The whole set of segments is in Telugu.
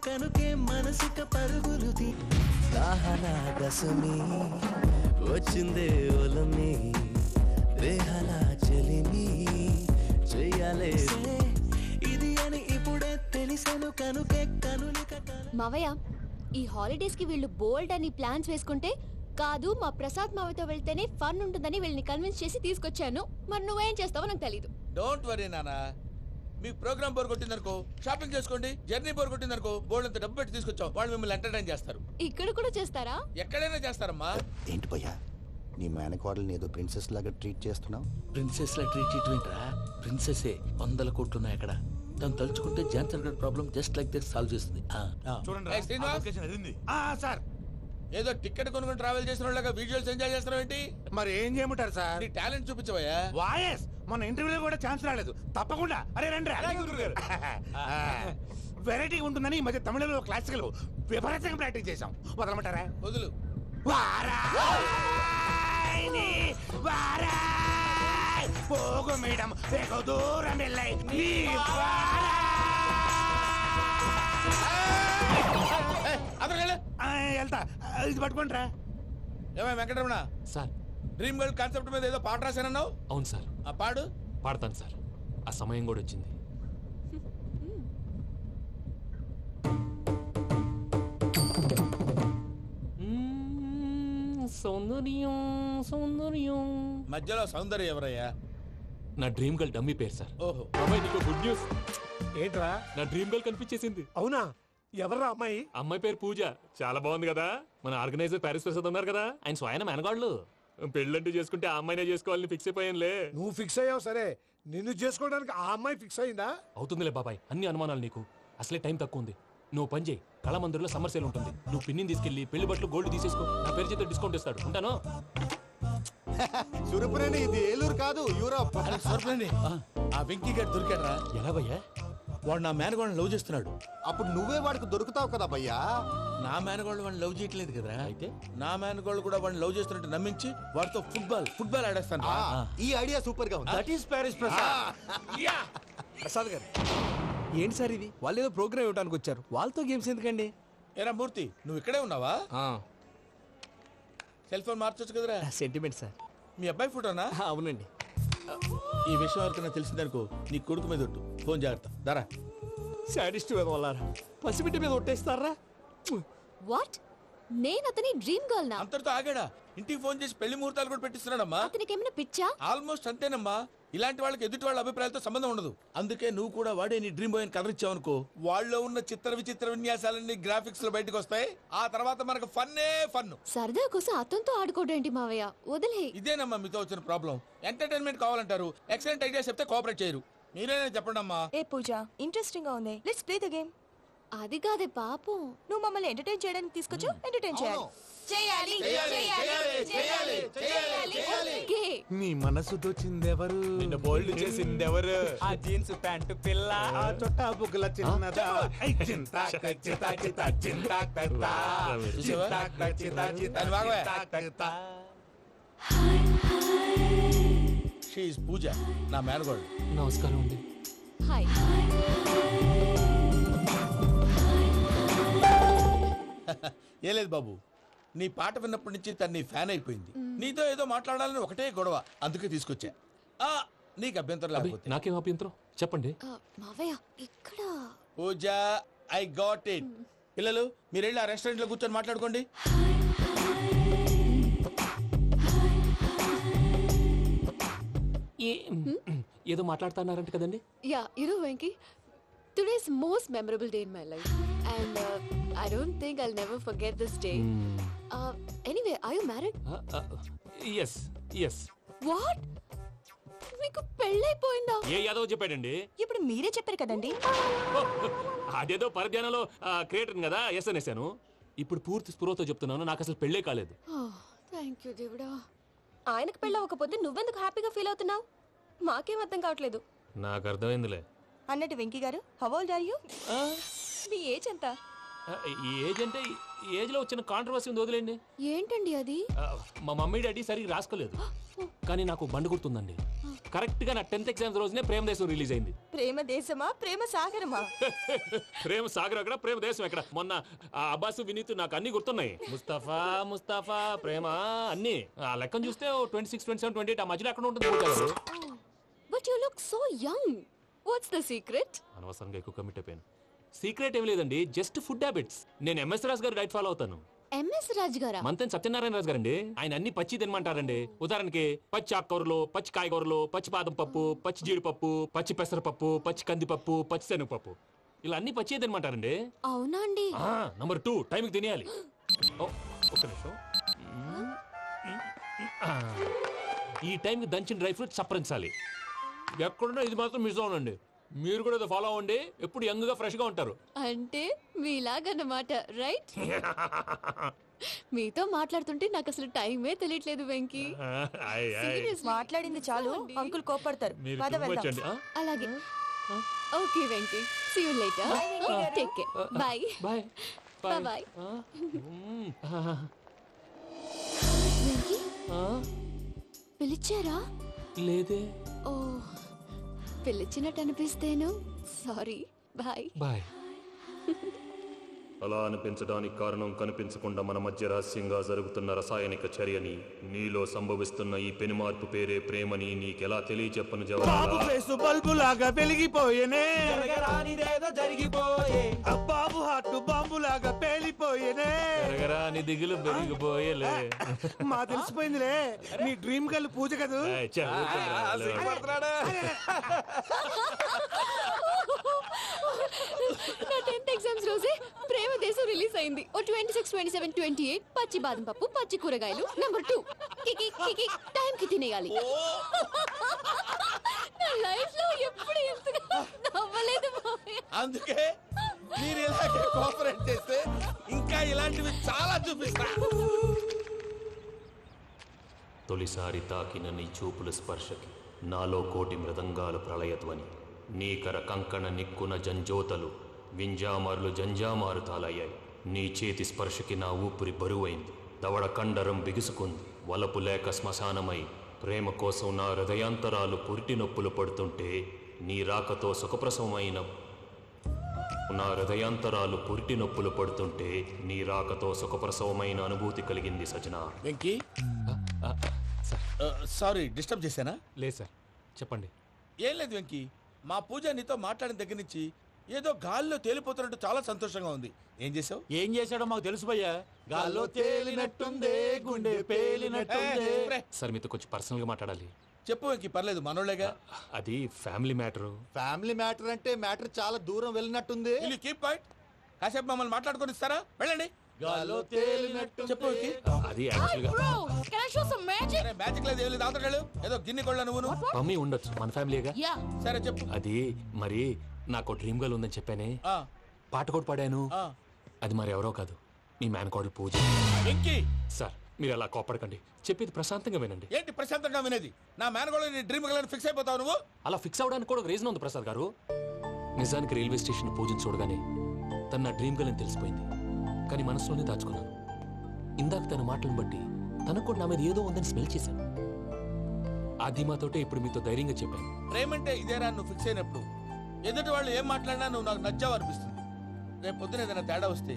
కనుకే మనసుక పరుగులు దాహనా దశమి వచ్చిందే ఒలమి రేహనా చెలిమి చెయ్యాలే ఇది అని ఇప్పుడే తెలిసెను కనుకే కనులిక. మావయ్య, ఈ హాలిడేస్ కి వీళ్ళు బోల్డ్ అని ప్లాన్స్ వేసుకుంటే కాదు మా ప్రసాద్ మావయ్యతో వెళ్తేనే ఫన్ ఉంటుందని వీళ్ళని కన్విన్స్ చేసి తీసుకొచ్చాను. మరి నువ్వేం చేస్తావో నాకు తెలీదు. డోంట్ వరీ నానా, మీకు ప్రోగ్రామ్ బోర్ కొట్టిందనుకో షాపింగ్ చేసుకోండి, జర్నీ బోర్ కొట్టిందనుకో బోర్డు అంత డబ్బు పెట్టి తీసుకొచ్చాం, వాళ్ళు మిమ్మల్ని ఎంటర్టైన్ చేస్తారు. ఇక్కడ కూడా చేస్తారా? ఎక్కడైనా చేస్తారమ్మా. ఏంటి భయ్యా నీ మేనకోడల్ని ఏదో ప్రిన్సెస్ లాగా ట్రీట్ చేస్తున్నావు? ప్రిన్సెస్ లా ట్రీట్ చేయటమేంట్రా? ప్రిన్సెసే 100 కోట్లు ఉన్నాయి అక్కడ. తను తలుచుకుంటే జాన్సన్ గడ్ problem just like this solve చేస్తుంది. ఏయ్ శ్రీనివాస్, సార్ ఏదో టికెట్ కొనుక్కొని ట్రావెల్ చేసిన వాళ్ళగా విజువల్స్ ఎంజాయ్ చేస్తున్నావు ఏంటి? మరి ఏం చేయమంటారు సార్? నీ టాలెంట్ చూపించవయ్యా. వాయస్ మన ఇంటర్వ్యూలో కూడా ఛాన్స్ రాలేదు. తప్పకుండా అరే రండి వెరైటీ ఉంటుందని ఈ మధ్య తమిళలో క్లాసికల్ విపరీతంగా ప్రాక్టీస్ చేసాం. వదలమంటారా? వదులు. పోగు మేడం వెగు దూరం వెళ్ళాయి నీ వెళ్తా ఇది పట్టుకుంటారా? ఏమై Venkataramana sir, dream girl concept మీద ఏదో పాట రాశానన్నావు. అవును సార్. ఆ పాడు. పాడతాను సార్, ఆ సమయం కూడా వచ్చింది. సౌందర్యం సౌందర్యం. మధ్యలో సౌందర్యం ఎవరయ్యా? నా డ్రీమ్ గర్ల్ డమ్మీ పేరు సార్. ఓహో. అమ్మాయి నీకు గుడ్ న్యూస్. ఏంట్రా? నా డ్రీమ్ గర్ల్ కనిపించేసింది. అవునా? ఎవర్రా అమ్మాయి? అమ్మాయి పేరు పూజ. చాలా బాగుంది కదా. మన ఆర్గనైజర్ ప్యారిస్ ప్రసాద్ ఉన్నారు కదా, ఆయన స్వయం మెనగాళ్ళు. పెళ్ళంటూ చేసుకుంటే ఆ అమ్మాయినే చేసుకోవాలని ఫిక్స్ అయిపోయానులే. నువ్వు ఫిక్స్ అయ్యావు సరే, నిన్ను చేసుకోవడానికి ఆ అమ్మాయి ఫిక్స్ అయిందా? అవుతుందిలే బాబాయ్, అన్ని అనుమానాలు నీకు. అసలే టైం తక్కువ ఉంది. నువ్వు పని చేయి, కళామందిర్లో సమ్మర్ సేల్ ఉంటుంది. నువ్వు పిన్నిని తీసుకెళ్లి పెళ్లి బట్టలు గోల్డ్ తీసేసుకో. నా పేరు చేత డిస్కౌంట్ ఇస్తాడు. ఉంటాను. సురపురేని ఇది ఏలూరు కాదు యూరోప్. ఆ వెంకీ గారు దొరికాడరా? ఎలా భయ్యా? వాడు నా మేనగోళ్ళని లవ్ చేస్తున్నాడు. అప్పుడు నువ్వే వాడికి దొరుకుతావు కదా భయ్యా. నా మేనగోళ్ళు వాడిని లవ్ చేయట్లేదు కదరా. అయితే నా మేనగోళ్ళు కూడా వాడిని లవ్ చేస్తున్నట్టు నమ్మించి వాడితో ఫుట్బాల్ ఆడేస్తాను. ఈ ఐడియా సూపర్ గా ఉంది. That is Paris Prasad. Prasad గారు ఏంటి సార్ ఇది? వాళ్ళు ఏదో ప్రోగ్రామ్ ఇవ్వడానికి వచ్చారు, వాళ్ళతో గేమ్స్ ఎందుకండి? ఏరా మూర్తి, నువ్వు ఇక్కడే ఉన్నావా? సెల్ ఫోన్ మార్చొచ్చు కదరా. Sentiment sir. మీ అబ్బాయి ఫోటోనా? అవునండి. ఈ విషయం ఎవరికైనా తెలిసిందనుకో నీ కొడుకు మీద ఒట్టు. ఫోన్ జాగ్రత్త. దరా సాడిస్ట్ మీద వాళ్ళారా? పసిబిడ్డ మీద ఒట్టేస్తారా? వాట్? నేను అతని డ్రీమ్ గర్ల్ నా? అంతటితో ఆగాడా? ఇంటికి ఫోన్ చేసి పెళ్లి ముహూర్తాలు కూడా పెట్టిస్తున్నాడమ్మా. అతనికి ఏమైనా పిచ్చా? ఆల్మోస్ట్ అంతేనమ్మా. ఇలాంటి వాళ్ళకి ఎదుటి వాళ్ళ అభిప్రాయాలతో సంబంధం ఉండదు. అందుకే నువ్వు కూడా వాడే నీ డ్రీమ్ బాయ్ కలర్ ఇచ్చావనుకో, వాళ్ళలో ఉన్న చిత్ర విచిత్ర విన్యాసాలన్నీ గ్రాఫిక్స్ లో బయటకు వస్తాయి. ఆ తర్వాత మనకు ఫన్నే ఫన్. సరదా కోసం అతనితో ఆడుకోవడేంటి మావయ్య? వదిలే. ఇదేనమ్మా మీతో వచ్చిన ప్రాబ్లం. ఎంటర్టైన్మెంట్ కావాలంటారు, ఎక్సలెంట్ ఐడియా చెప్తే కోఆపరేట్ చేయరు. మీరేనా చెప్పండి అమ్మా. ఏ పూజ, ఇంట్రెస్టింగ్ గా ఉంది. Let's play the game. అది కాదే పాపం. నువ్వు మమ్మల్ని ఎంటర్టైన్ చేయడానికి తీసుకొచ్చు, ఎంటర్టైన్ చేయాలి. ఓకే. నీ మనసు దోచిందెవరు? నిన్న బోల్డ్ చేసింది ఎవరు? ఆ జీన్స్ ప్యాంటు పిల్ల, ఆ చుట్టా బుగ్గల చిన్నదా. చూసావా? దాన్ని వాగవే. షీ ఈజ్ పూజ, నా మేనగోడు. నమస్కారం అండి. హాయ్. ఏ లేదు బాబు, నీ పాట విన్నప్పటి నుంచి తను నీ ఫ్యాన్ అయిపోయింది. నీతో ఏదో మాట్లాడాలని ఒకటే గొడవ, అందుకే తీసుకొచ్చా. నీకు అభ్యంతరం లేకపోతే. నాకేం అభ్యంతరం చెప్పండి. మావయ్య ఇక్కడ. పూజ, ఐ గాట్ ఇట్. పిల్లలు మీరు వెళ్ళి ఆ రెస్టారెంట్ లో కూర్చొని మాట్లాడుకోండి. ఏదో మాట్లాడుతున్నారంట కదండి. Yeah, Venky, today's most memorable day in my life, and I don't think I'll never forget this day. Anyway, are you married? Yes, yes. What? మీకు పెళ్ళైపోయిందా? ఏ యాదవ్ చెప్పాడండి? ఇప్పుడు మీరే చెప్పారు కదండి. అదేదో పరధ్యానంలో క్రియేటర్ కదా ఎస్ అనేసాను. ఇప్పుడు పూర్తి స్పృహతో చెప్తున్నాను, నాకు అసలు పెళ్ళే కాలేదు. థ్యాంక్ యూ దేవుడా. ఆయనకు పెళ్ళవకపోతే నువ్వెందుకు హ్యాపీగా ఫీల్ అవుతున్నావు? మాకేం అర్థం కావట్లేదు. నాకు అర్థమైందిలే. అన్నట్టు Venky garu, how old are you? మీ ఏజ్ ఎంత? ఏజ్ అంటే ఏజ్ లో వచ్చిన కాంట్రవర్సీ ఉంది, వదిలేండి. ఏంటండి అది? మా మమ్మీ డాడీ సరిగ్గా రాసుకోలేదు, కానీ నాకు బండి గుర్తుందండి. కరెక్ట్ గా నా 10th ఎగ్జామ్స్ రోజునే ప్రేమ దేశం రిలీజ్ అయింది. ప్రేమ దేశమా ప్రేమ సాగరమా? ప్రేమ సాగర్ ఎక్కడ, ప్రేమ దేశం ఎక్కడ? మొన్న అబ్బాసు వినీత్ నాకు అన్ని గుర్తున్నాయి. ముస్తఫా ప్రేమ అన్ని ఆ లెక్కను చూస్తే 26, 27, 28 ఆ మధ్యలో ఎక్కడ ఉంటుంది పూజ గారు? But you look so young. What's the secret? అనవసరంగా ఎక్కువ కమిట్ అయిపోయాను. సీక్రెట్ ఏం లేదండి, జస్ట్ ఫుడ్ హ్యాబిట్స్. నేను ఎంఎస్ రాజు గారు డైట్ ఫాలో అవుతాను. ఎంఎస్ రాజ్ గారా? మంతెన్ సత్యనారాయణ రాజు గారండి. ఆయన అన్ని పచ్చి తినమంటారండి. ఉదాహరణకి పచ్చి ఆకుకూరలు, పచ్చి కాయగూరలు, పచ్చి బాదం పప్పు, పచ్చి జీడిపప్పు, పచ్చి పెసరపప్పు, పచ్చి కందిపప్పు, పచ్చి శనగపప్పు, ఇలా అన్ని పచ్చి తినమంటారండి. అవునా అండి? నంబర్ 2 టైంకి తినేయాలి. ఒక్క నిమిషం. ఈ టైంకి దంచిన డ్రై ఫ్రూట్స్ సప్పరించాలి. ఎక్కడున్నా ఇది మాత్రం మిస్ అవునండి. మీరు కూడా ఫాలో అవ్వండి, ఎప్పుడు యంగ్ గా ఫ్రెష్ గా ఉంటారు. అంటే మీలాగన్నమాట, రైట్? మీతో మాట్లాడుతుంటే నాకు అసలు టైమే తెలియట్లేదు వెంకీ. Seriously. మాట్లాడింది చాలు, అంకుల్ కోపడతారు. మీరు పద too much వెళ్దాం. అండి. అలాగే. Okay Venky, see you later. Take care. Bye. Bye bye. Venky పిలిచారా? లేదే. ఓ, పిలిచినట్టు అనిపిస్తేను. సారీ. బాయ్. బాయ్. అలా అనిపించడానికి కారణం కనిపించకుండా మన మధ్య రహస్యంగా జరుగుతున్న రసాయనిక చర్యని, నీలో సంభవిస్తున్న ఈ పెనుమార్పు పేరే ప్రేమని నీకెలా తెలియచెప్పను బాబు ఫేసు బల్బు లాగా వెలిగిపోయేనే, జరిగిపోయే బాబు హార్ట్ బాంబు లాగా పేలిపోయేనే. జరగరాని దిగులు పెరిగిపోయేలే. మా తెలిసిపోయిందిలే, నీ డ్రీమ్ గర్ల్ పూజ కదూ. నా 10th ఎగ్జామ్స్ రోజే ప్రేమ దేశం రిలీజ్ అయింది. ఓ 26, 27, 28 పచ్చి బాదం పప్పు, పచ్చి కూరగాయలు. నంబర్ 2 కికి టైం కి తినేయాలి. నా లైఫ్ లో ఎప్పుడు ఇంతగా నవ్వలేదు మామయ్య. అందుకే మీరు ఇలాగే కోఆపరేట్ చేస్తే ఇంకా ఇలాంటివి చాలా చూపిస్తా. తొలిసారి తాకిన నీ చూపుల స్పర్శకి నాలో కోటి మృదంగాలు ప్రళయధ్వని, నీకర కంకణ నిక్కున జంజోతలు వింజామారులు జంజామారు తాలయ్యాయి. నీ చేతి స్పర్శకి నా ఊపిరి బరువైంది, దవడ కండరం బిగుసుకుంది. వలపు లేక శ్మశానమై ప్రేమ కోసం నా హృదయాంతరాలు పురిటి నొప్పులు పడుతుంటే, నీ రాకతో సుఖప్రసవమైన నా హృదయాంతరాలు పురిటి నొప్పులు పడుతుంటే నీ రాకతో సుఖప్రసవమైన అనుభూతి కలిగింది సజనా. వెంకీ, సారీ డిస్టర్బ్ చేశానా? లేదు సార్, చెప్పండి. ఏం లేదు వెంకీ, మా పూజ నీతో మాట్లాడిన దగ్గర నుంచి ఏదో గాల్లో తేలిపోతున్నట్టు చాలా సంతోషంగా ఉంది. ఏం చేసావు? ఏం చేశాడో మాకు తెలుసు భయ్యా. గాల్లో తేలినట్టుందే, గుండె పేలినట్టుందే. సార్ మీతో కొంచెం పర్సనల్ గా మాట్లాడాలి. చెప్పు వెంకీ, పర్లేదు మనోళ్ళేగా. అది ఫ్యామిలీ మ్యాటరు. ఫ్యామిలీ మ్యాటర్ అంటే మ్యాటర్ చాలా దూరం వెళ్ళినట్టుంది. Keep point. కాసేపు మమ్మల్ని మాట్లాడుకొని ఇస్తారా? వెళ్ళండి. గాల్లో తేలినట్టు చెప్పు వెంకీ. అది యాక్చువల్ గా మ్యాజిక్ లేదు, ఏం లేదు, ఆతడాలు ఏదో గిన్నె కొళ్ళ నువ్వు. మమ్మీ ఉండొచ్చు, మన ఫ్యామిలీగా. సరే చెప్పు. అది మరి నాకు డ్రీమ్ గర్ల్ ఉందని చెప్పానే, ఆ, పాట కూడా పాడాను. ఆ. అది మరి ఎవరో కాదు, మీ మేనకోడలు పూజ. వెంకీ, సార్ మీరు అలా కోపడకండి, చెప్పేది ప్రశాంతంగా వినండి. ఏంటి ప్రశాంతంగా వినేది? నా మేనగోళ నీ డ్రీమ్ గర్ల్ ఫిక్స్ అయిపోతావు నువ్వు. అలా ఫిక్స్ అవడానికి కూడా ఒక రీజన్ ఉంది ప్రసాద్ గారు. నిజానికి రైల్వే స్టేషన్ పూజను చూడగానే తన నా డ్రీమ్ గర్ల్ అని తెలిసిపోయింది, కానీ మనసులోనే దాచుకున్నాను. ఇందాక తన మాటలను బట్టి తనకు కూడా నా మీద ఏదో ఉందని స్మెల్ చేశాను. ఆ ధీమాతోటే ఇప్పుడు మీతో ధైర్యంగా చెప్పాను. ప్రేమంటే ఇదేరా నువ్వు ఫిక్స్ అయినప్పుడు ఎదుటి వాళ్ళు ఏం మాట్లాడినా నువ్వు నాకు నచ్చావు అనిపిస్తుంది. రేపు పొద్దున ఏదైనా తేడా వస్తే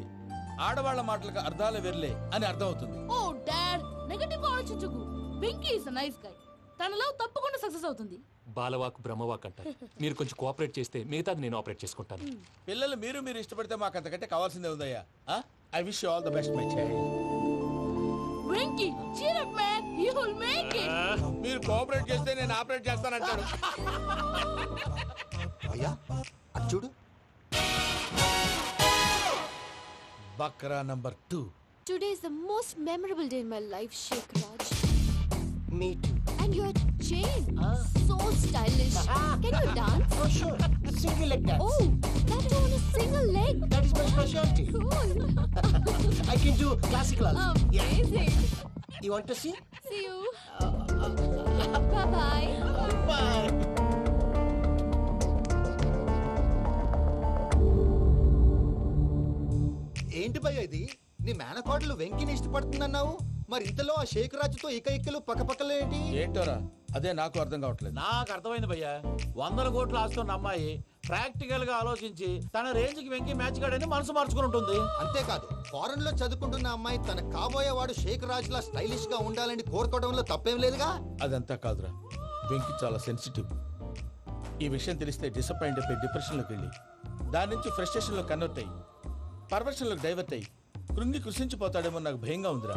ఆడవాళ్ల మాటలకు అర్థాలు వెర్లే అని అర్థం అవుతుంది. ఓ డాడ్, నెగటివ్ ఆలోచించకు. Venky is a nice guy. తన లవ్ తప్పకుండా సక్సెస్ అవుతుంది. బాలవాక్ బ్రహ్మవాక్ అంటారు. మీరు కొంచెం కోఆపరేట్ చేస్తే మిగతాది నేను ఆపరేట్ చేసుకుంటాను. పిల్లలు మీరు ఇష్టపడితే మాకు అంతకంటే కావాల్సిందే ఉందయ్యా. I wish you all the best my child. Venky cheer up man, you will make it. మీరు కోఆపరేట్ చేస్తే నేను ఆపరేట్ చేస్తానంటాడు. అయ్యా అది చూడు. Bakra number 2. Today is the most memorable day in my life, Sheikh Raj. Me too. And your chain, so stylish. Can you dance? Oh sure. Single leg dance. Oh, that is on a single leg. That is my specialty. Cool. I can do classical also. Amazing. You want to see? See you. Bye-bye. Bye. భయ్య ఇది? నీ మేనకోడలు వెంకిని ఇష్టపడుతుందన్నావు, మరి ఇంతలో ఆ షేక్ రాజుతో ఇక్కలు పక్కపక్కలు ఏంటి? ఏంటోరా అదే నాకు అర్థం కావట్లేదు. నాకు అర్థమైంది భయ్యా, 100 కోట్లు ఆస్తున్న అమ్మాయి ప్రాక్టికల్ గా ఆలోచించి తన రేంజ్ కి వెంకి మ్యాచ్ కాడని మనసు మార్చుకుని ఉంటుంది. అంతేకాదు, ఫారెన్ లో చదువుకుంటున్న అమ్మాయి తన కాబోయేవాడు షేక్ రాజ్ లా స్టైలిష్ గా ఉండాలని కోరుకోవడంలో తప్పేం లేదుగా. అదంతా కాదురా, వెంకి చాలా సెన్సిటివ్. ఈ విషయం తెలిస్తే డిసప్పాయింట్ అయిపోయి డిప్రెషన్లోకి వెళ్ళి దాని నుంచి ఫ్రస్ట్రేషన్లో కన్వర్ట్ అయ్యి పర్వర్షన్లోకి డైవర్ట్ అయ్యి కృంగి కృషించిపోతాడేమో నాకు భయంగా ఉందిరా.